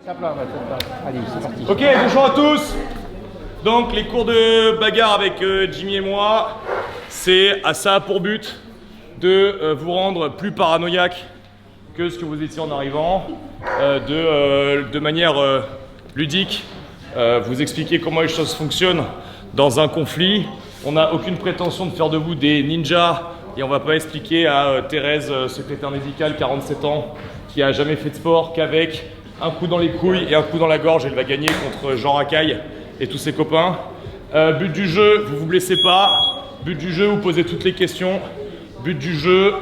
Allez, c'est parti. Ok, bonjour à tous. Donc les cours de bagarre avec Jimmy et moi, c'est à ça pour but de vous rendre plus paranoïaque que ce que vous étiez en arrivant, de manière ludique, vous expliquer comment les choses fonctionnent dans un conflit. On n'a aucune prétention de faire de vous des ninjas et on va pas expliquer à Thérèse, secrétaire médicale, 47 ans, qui a jamais fait de sport, qu'avec un coup dans les couilles et un coup dans la gorge, elle va gagner contre Jean Racaille et tous ses copains. But du jeu, vous vous blessez pas. But du jeu, vous posez toutes les questions. But du jeu,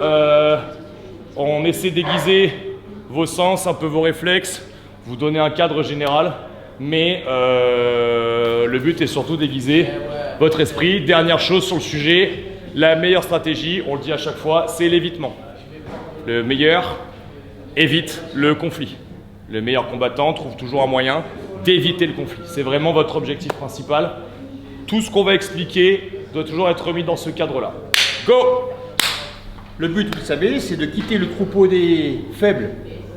on essaie d'aiguiser vos sens, un peu vos réflexes, vous donner un cadre général, mais le but est surtout d'aiguiser votre esprit. Dernière chose sur le sujet, la meilleure stratégie, on le dit à chaque fois, c'est l'évitement. Le meilleur évite le conflit. Le meilleur combattant trouve toujours un moyen d'éviter le conflit. C'est vraiment votre objectif principal. Tout ce qu'on va expliquer doit toujours être remis dans ce cadre-là. Go! Le but, vous le savez, c'est de quitter le troupeau des faibles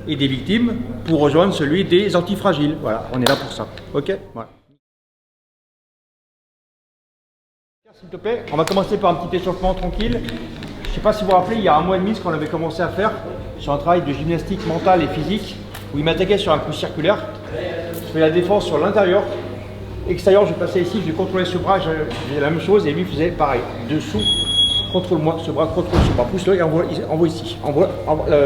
et des victimes pour rejoindre celui des antifragiles. Voilà, on est là pour ça. Ok? Voilà. S'il te plaît, on va commencer par un petit échauffement tranquille. Je ne sais pas si vous vous rappelez, il y a un mois et demi, ce qu'on avait commencé à faire sur un travail de gymnastique mentale et physique, où il m'attaquait sur un coup circulaire. Je fais la défense sur l'intérieur. Extérieur, je passais ici, je vais contrôler ce bras, je faisais la même chose et lui faisait pareil. Dessous, contrôle-moi ce bras, contrôle ce bras. Pousse-le et envoie ici. Envoie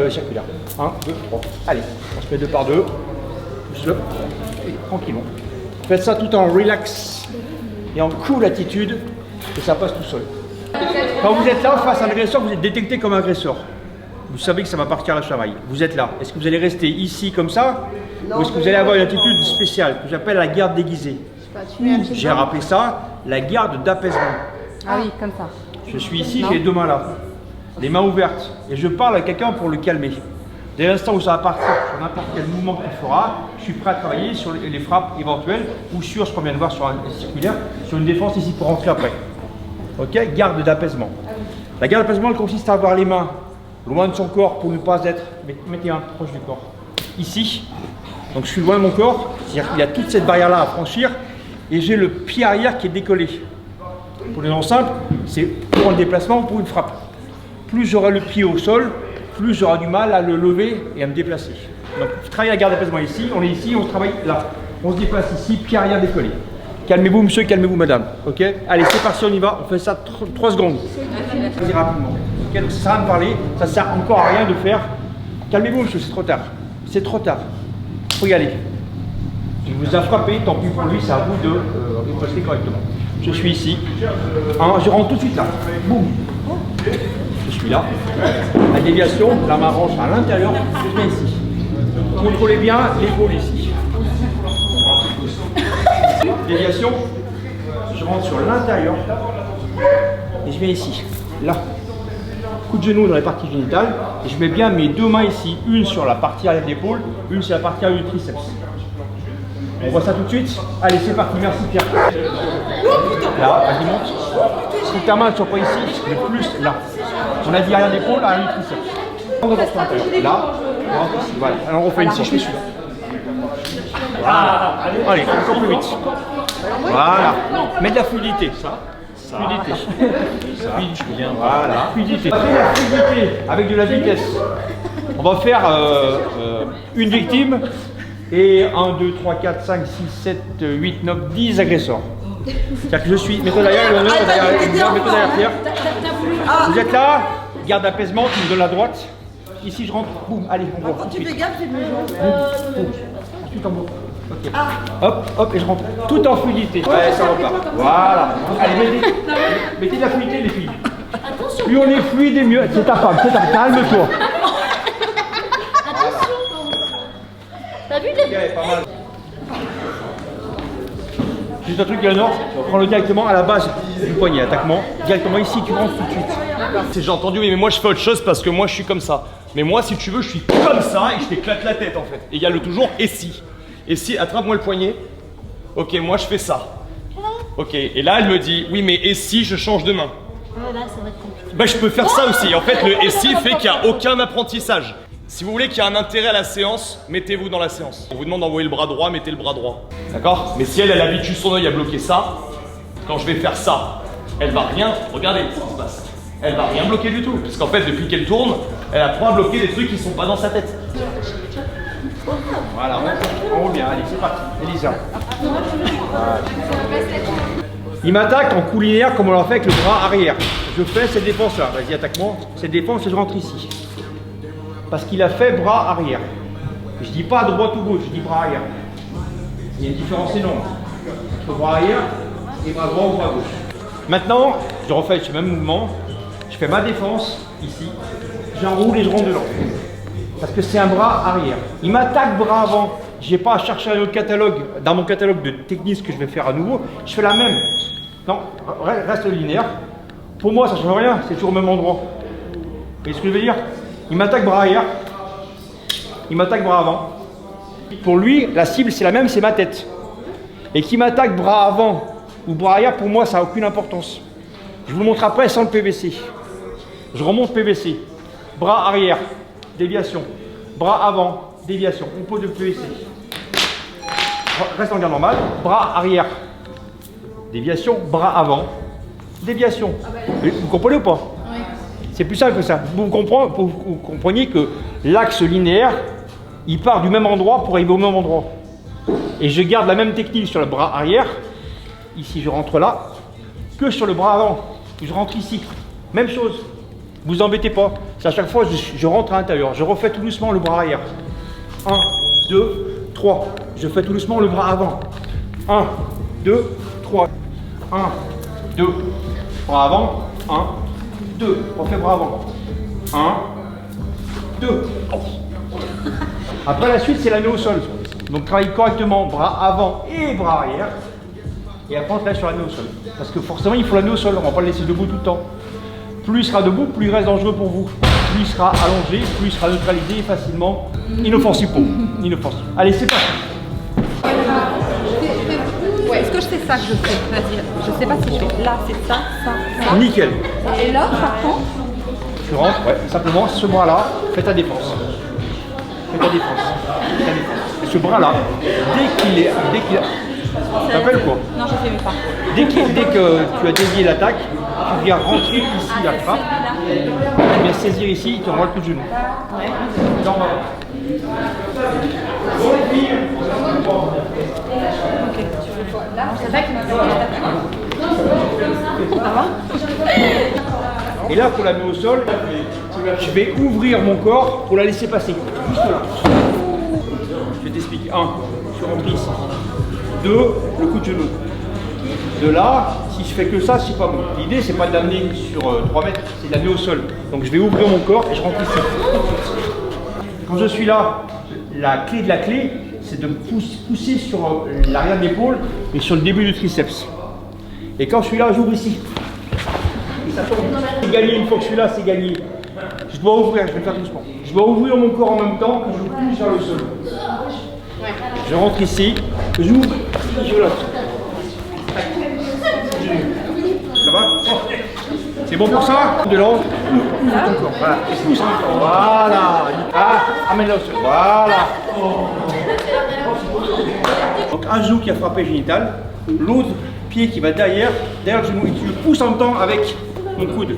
circulaire. 1, 2, 3. Allez, on se met 2 par 2. Pousse-le. Et tranquillement. Faites ça tout en relax et en cool attitude et ça passe tout seul. Quand vous êtes là face à un agresseur, vous êtes détecté comme agresseur. Vous savez que ça va partir à la chamaille. Vous êtes là. Est-ce que vous allez rester ici comme ça ou est-ce que vous allez avoir une attitude spéciale que j'appelle la garde déguisée? J'ai rappelé ça la garde d'apaisement. Ah oui, comme ça. Je suis ici, j'ai les 2 mains là, les mains ouvertes, et je parle à quelqu'un pour le calmer. Dès l'instant où ça va partir sur n'importe quel mouvement qu'il fera, je suis prêt à travailler sur les frappes éventuelles ou sur ce qu'on vient de voir sur un circulaire, sur une défense ici pour rentrer après. Ok, garde d'apaisement. La garde d'apaisement, elle consiste à avoir les mains loin de son corps pour ne pas être, mettez un proche du corps, ici. Donc je suis loin de mon corps, c'est-à-dire qu'il y a toute cette barrière-là à franchir, et j'ai le pied arrière qui est décollé. Pour les gens simples, c'est pour un déplacement ou pour une frappe. Plus j'aurai le pied au sol, plus j'aurai du mal à le lever et à me déplacer. Donc je travaille la garde d'apaisement ici, on est ici, on travaille là. On se déplace ici, pied arrière décollé. Calmez-vous monsieur, calmez-vous madame. Ok? Allez, c'est parti, on y va, on fait ça 3 secondes. Vas-y rapidement. Ok, donc ça sert à rien de parler, ça sert encore à rien de faire. Calmez-vous monsieur, c'est trop tard. C'est trop tard. Faut y aller. Il vous a frappé, tant pis pour lui, c'est à vous de riposter correctement. Je suis ici. Je rentre tout de suite là. Boum. Je suis là. La déviation, la main range à l'intérieur, je viens ici. Contrôlez bien l'épaule ici. Déviation, je rentre sur l'intérieur et je viens ici. Là. Coup de genou dans la partie génitale et je mets bien mes 2 mains ici, une sur la partie arrière de l'épaule, une sur la partie arrière du triceps. On voit ça tout de suite. Allez, c'est parti, merci Pierre. Là, vas-y, monte. Si ta main ne soit pas ici, mais plus là. On a dit arrière d'épaule, arrière du triceps. Là, voilà. Alors on refait une fois. Voilà. Allez, encore plus vite. Voilà. Mets de la fluidité. Fluidité. Voilà. Fluidité. On va faire la fluidité avec de la vitesse. On va faire une victime et 1, 2, 3, 4, 5, 6, 7, 8, 9, 10 agresseurs. C'est-à-dire que je suis méthode derrière l'honneur, méthode derrière Pierre. Vous êtes là, garde d'apaisement, tu me donnes la droite. Ici je rentre, boum, allez, on voit. Quand tu fais gaffe, c'est Ensuite en bas. Ok. Hop, hop, et je rentre. Tout en fluidité. Ouais, ça repart. Voilà. Allez, mettez de la fluidité, les filles. Plus on est fluide et mieux. C'est ta femme, c'est ta femme. Calme-toi. Attention. T'as vu les... Ok, pas mal. Juste un truc, Eleanor, prends-le directement à la base du poignet, attaquement. Directement ici, tu rentres tout de suite. J'ai entendu, oui, mais moi je fais autre chose parce que moi je suis comme ça. Mais moi, si tu veux, je suis comme ça et je t'éclate la tête en fait. Et il y a le toujours et si. Et si, attrape-moi le poignet. Ok, moi je fais ça. Ok, et là elle me dit, oui, mais et si je change de main? Là, ça va être compliqué. Bah, je peux faire ça aussi. En fait, le et si fait qu'il n'y a aucun apprentissage. Si vous voulez qu'il y ait un intérêt à la séance, mettez-vous dans la séance. On vous demande d'envoyer le bras droit, mettez le bras droit. D'accord? Mais si elle habitue son œil à bloquer ça, quand je vais faire ça, elle va rien, regardez ce qui se passe. Elle va rien bloquer du tout. Parce qu'en fait, depuis qu'elle tourne, elle apprend à bloquer des trucs qui sont pas dans sa tête. Voilà, on roule bien. Allez, c'est parti. Elisa. Voilà. Il m'attaque en coup linéaire comme on l'a fait avec le bras arrière. Je fais cette défense là. Vas-y, attaque-moi. Cette défense et je rentre ici. Parce qu'il a fait bras arrière. Je dis pas à droite ou gauche, je dis bras arrière. Il y a une différence énorme entre bras arrière et bras droit ou bras gauche. Maintenant, je refais ce même mouvement. Je fais ma défense ici. J'enroule et je rentre dedans. Parce que c'est un bras arrière. Il m'attaque bras avant. Je n'ai pas à chercher un autre catalogue. Dans mon catalogue de techniques que je vais faire à nouveau, je fais la même. Non, reste linéaire. Pour moi, ça ne change rien. C'est toujours au même endroit. Vous voyez ce que je veux dire? Il m'attaque bras arrière. Il m'attaque bras avant. Pour lui, la cible, c'est la même, c'est ma tête. Et qui m'attaque bras avant ou bras arrière, pour moi, ça n'a aucune importance. Je vous le montre après sans le PVC. Je remonte PVC. Bras arrière, déviation. Bras avant, déviation. On pose le PVC. Reste en garde normale. Bras arrière, déviation. Bras avant, déviation. Vous comprenez ou pas? Oui. C'est plus simple que ça. Vous compreniez que l'axe linéaire, il part du même endroit pour arriver au même endroit. Et je garde la même technique sur le bras arrière. Ici, je rentre là. Que sur le bras avant. Je rentre ici. Même chose. Vous embêtez pas. C'est à chaque fois, je rentre à l'intérieur. Je refais tout doucement le bras arrière. 1, 2, 3. Je fais tout doucement le bras avant. 1, 2, 3. 1, 2. Bras avant. 1, 2. Refais bras avant. 1, 2. Après la suite, c'est la main au sol. Donc travaille correctement bras avant et bras arrière. Et après on travaille sur la main au sol. Parce que forcément, il faut la main au sol. On ne va pas le laisser debout tout le temps. Plus il sera debout, plus il reste dangereux pour vous. Plus il sera allongé, plus il sera neutralisé facilement. Inoffensif pour vous. Inoffensif. Allez, c'est parti. Ouais, est-ce que je fais ça que je fais? Vas-y, je sais pas si je fais là, c'est ça, ça. Nickel. Et là, par contre, Tu rentres, ouais, simplement ce bras-là, fais ta défense. Fais ta défense. Fais ta défense. Et ce bras-là, dès qu'il t'appelles quoi? non, je fais même pas. Dès que tu as dévié l'attaque, tu viens rentrer ici la frappe. Tu viens saisir ici, il te renvoie le coup de genou. Ouais. Ok, là, c'est vrai que ça va? Et là, pour la mettre au sol, je vais ouvrir mon corps pour la laisser passer. Juste là. Je vais t'expliquer. 1, je rentre ici. 2, le coup de genou. De là, si je fais que ça, c'est pas bon. L'idée, c'est pas de l'amener sur 3 mètres, c'est de l'amener au sol. Donc je vais ouvrir mon corps et je rentre ici. Quand je suis là, la clé de la clé, c'est de pousser sur l'arrière de l'épaule et sur le début du triceps. Et quand je suis là, j'ouvre ici. Et ça tombe. C'est gagné, une fois que je suis là, c'est gagné. Je dois ouvrir, je vais le faire doucement. Je dois ouvrir mon corps en même temps que je pousse vers le sol. Je rentre ici, j'ouvre, je lâche. Ça va? C'est bon pour ça? De là, ouvre ton corps. Voilà. Et pousse encore. Voilà. Ah, amène-la au sol. Voilà. Donc un genou qui a frappé le génital, l'autre pied qui va derrière le genou et tu le pousses en même temps avec mon coude.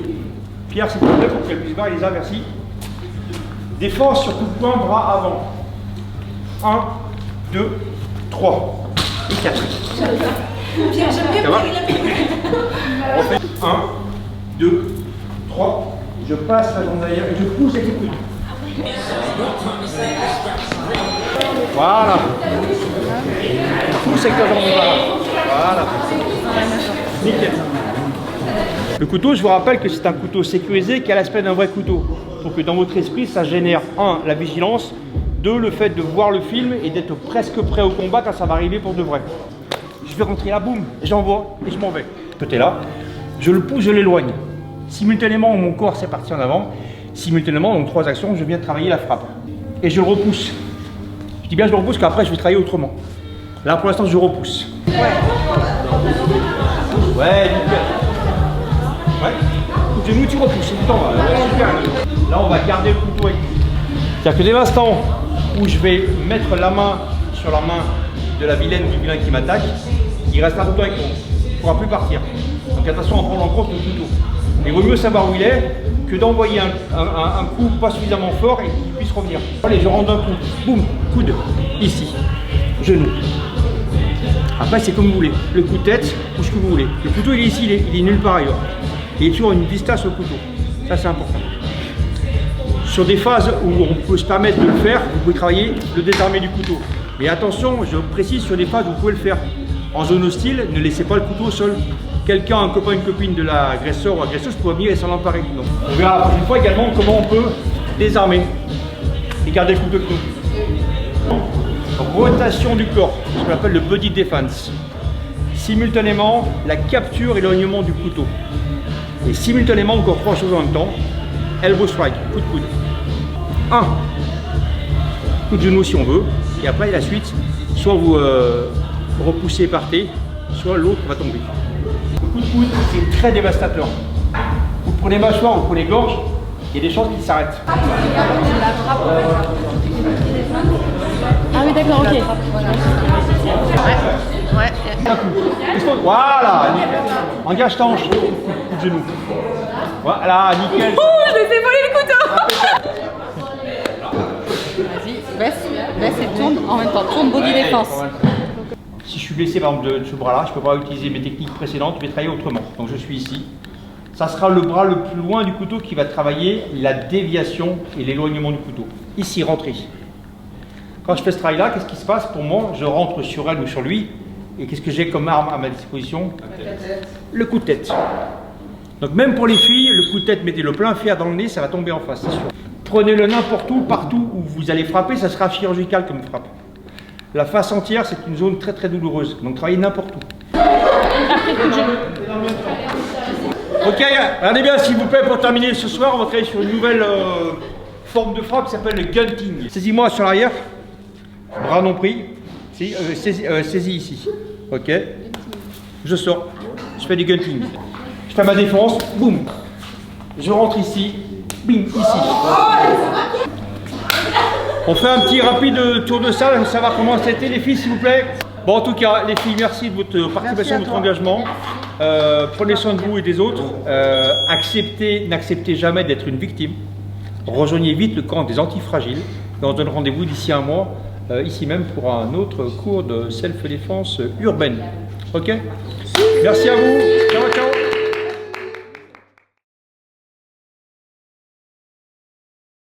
Pierre, s'il te plaît, pour qu'elle puisse voir Elisa, merci. Défense sur coup de poing, bras avant. 1, 2, 3 et 4. Pierre, j'aime bien. On refait 1, 2, 3. Je passe la jambe derrière et je pousse avec les coudes. Voilà. Pousse avec la jambe voilà. Nickel. Le couteau, je vous rappelle que c'est un couteau sécurisé qui a l'aspect d'un vrai couteau. Pour que dans votre esprit, ça génère 1, la vigilance, 2, le fait de voir le film et d'être presque prêt au combat quand ça va arriver pour de vrai. Je vais rentrer là, boum, j'envoie et je m'en vais. Côté là, je le pousse, je l'éloigne. Simultanément, mon corps s'est parti en avant. Simultanément, donc 3 actions, je viens travailler la frappe. Et je le repousse. Je dis bien je le repousse qu'après je vais travailler autrement. Là pour l'instant je repousse. Ouais, nickel. Ouais. Coup de genou, tu repousses, c'est tout en bas. Super. Là on va garder le couteau avec lui. C'est-à-dire que dès l'instant où je vais mettre la main sur la main de la vilaine ou du vilain qui m'attaque, il restera tout le temps avec moi. Il ne pourra plus partir. Donc attention à prendre en compte le couteau. Il vaut mieux savoir où il est que d'envoyer un coup pas suffisamment fort et qu'il puisse revenir. Allez, je rentre d'un coup. Boum, coude, ici, genou. Après, c'est comme vous voulez. Le coup de tête, ou ce que vous voulez. Le couteau, il est ici, il est nulle part ailleurs. Il est toujours à une distance au couteau. Ça, c'est important. Sur des phases où on peut se permettre de le faire, vous pouvez travailler le désarmé du couteau. Mais attention, je précise, sur des phases où vous pouvez le faire. En zone hostile, ne laissez pas le couteau au sol. Quelqu'un, un copain, une copine de l'agresseur ou agresseuse pourrait venir et s'en emparer. Donc, on verra la prochaine fois également comment on peut désarmer et garder le couteau avec nous. Rotation du corps, ce qu'on appelle le body defense. Simultanément, la capture et l'éloignement du couteau. Et simultanément, encore trois choses en même temps. Elbow strike, coup de coude. 1. Coup de genou si on veut. Et après, la suite, soit vous repoussez et partez, soit l'autre va tomber. Le coup de coude, c'est très dévastateur. Vous prenez mâchoire, vous prenez gorge, il y a des chances qu'il s'arrête. Ah oui, d'accord, ok. Ouais. Un coup. Voilà. Engage ta hanche. Coup de genou. Voilà, nickel. Je l'ai fait voler le couteau. Vas-y, baisse et tourne en même temps. Tourne body défense. Si je suis blessé par exemple de ce bras-là, je ne peux pas utiliser mes techniques précédentes, je vais travailler autrement. Donc je suis ici. Ça sera le bras le plus loin du couteau qui va travailler la déviation et l'éloignement du couteau. Ici, rentrez. Quand je fais ce travail-là, qu'est-ce qui se passe pour moi? Je rentre sur elle ou sur lui. Et qu'est-ce que j'ai comme arme à ma disposition? Le coup de tête. Donc même pour les filles, le coup de tête, mettez le plein fer dans le nez, ça va tomber en face, c'est sûr. Prenez-le n'importe où, partout où vous allez frapper, ça sera chirurgical comme frappe. La face entière, c'est une zone très très douloureuse. Donc travaillez n'importe où. Ok, regardez bien s'il vous plaît, pour terminer ce soir, on va travailler sur une nouvelle forme de frappe qui s'appelle le gunting. Saisis-moi sur l'arrière, bras non pris, saisis ici. Ok, je sors, je fais du gunting. Je fais ma défense, boum. Je rentre ici, bim, ici. On fait un petit rapide tour de salle, savoir comment c'était les filles s'il vous plaît. Bon en tout cas les filles, merci de votre participation, de votre engagement. Prenez soin de vous et des autres. N'acceptez jamais d'être une victime. Rejoignez vite le camp des antifragiles. Et on se donne rendez-vous d'ici un mois, ici même pour un autre cours de self-défense urbaine. Ok? Merci à vous. Ciao, ciao.